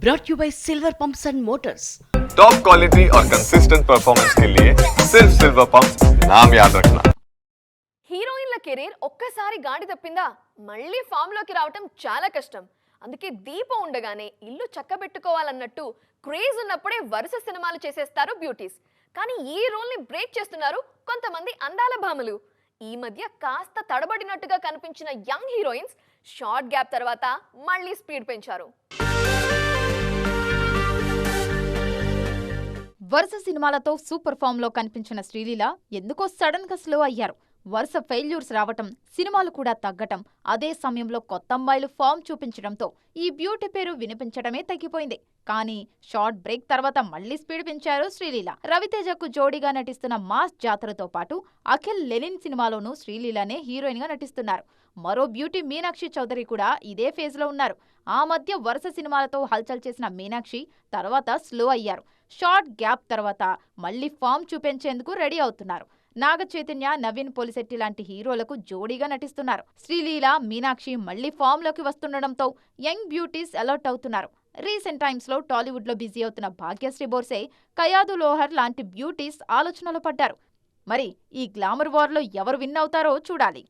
brought you by Silver Pumps and Motors. Top quality और consistent performance के लिए सिर्फ सिल्वर पंप्स नाम याद रखना. హీరోయిన్ల కెరీర్ ఒక్కసారి గాడి తప్పిందా మళ్ళీ ఫామ్ లోకి రావటం చాలా కష్టం. అందుకే దీపం ఉండగానే ఇల్లు చక్కబెట్టుకోవాలన్నట్టు క్రేజ్ ఉన్నప్పుడే వరుస సినిమాలు చేసేస్తారు బ్యూటీస్. కానీ ఈ రోల్ ని బ్రేక్ చేస్తున్నారు కొంతమంది అందాల భామలు. ఈ మధ్య కాస్త తడబడినట్టుగా కనిపించిన యంగ్ హీరోయిన్స్ షార్ట్ గ్యాప్ తర్వాత మళ్ళీ స్పీడ్ పెంచారు. వరుస సినిమాలతో సూపర్ ఫామ్ లో కనిపించిన శ్రీలీల ఎందుకో సడన్ గా స్లో అయ్యారు. వరుస ఫెయిల్యూర్స్ రావటం, సినిమాలు కూడా తగ్గటం, అదే సమయంలో కొత్త అమ్మాయిలు ఫామ్ చూపించడంతో ఈ బ్యూటీ పేరు వినిపించడమే తగ్గిపోయింది. కానీ షార్ట్ బ్రేక్ తర్వాత మళ్లీ స్పీడ్ పెంచారు శ్రీలీల. రవితేజకు జోడీగా నటిస్తున్న మాస్ జాతరతో పాటు అఖిల్ లెనిన్ సినిమాలోనూ శ్రీలీలనే హీరోయిన్ గా నటిస్తున్నారు. మరో బ్యూటీ మీనాక్షి చౌదరి కూడా ఇదే ఫేజ్ లో ఉన్నారు. ఆ మధ్య వరుస సినిమాలతో హల్చల్ చేసిన మీనాక్షి తర్వాత స్లో అయ్యారు. షార్ట్ గ్యాప్ తర్వాత మళ్లీ ఫామ్ చూపించేందుకు రెడీ అవుతున్నారు. నాగ చైతన్య, నవీన్ పోలిశెట్టి లాంటి హీరోలకు జోడీగా నటిస్తున్నారు. శ్రీలీల, మీనాక్షి మళ్లీ ఫామ్ లోకి వస్తుండటంతో యంగ్ బ్యూటీస్ అలర్ట్ అవుతున్నారు. రీసెంట్ టైమ్స్ లో టాలీవుడ్ లో బిజీ అవుతున్న భాగ్యశ్రీ బోర్సే, కయాదు లోహర్ లాంటి బ్యూటీస్ ఆలోచనలో పడ్డారు. మరి ఈ గ్లామర్ వార్ లో ఎవరు విన్ అవుతారో చూడాలి.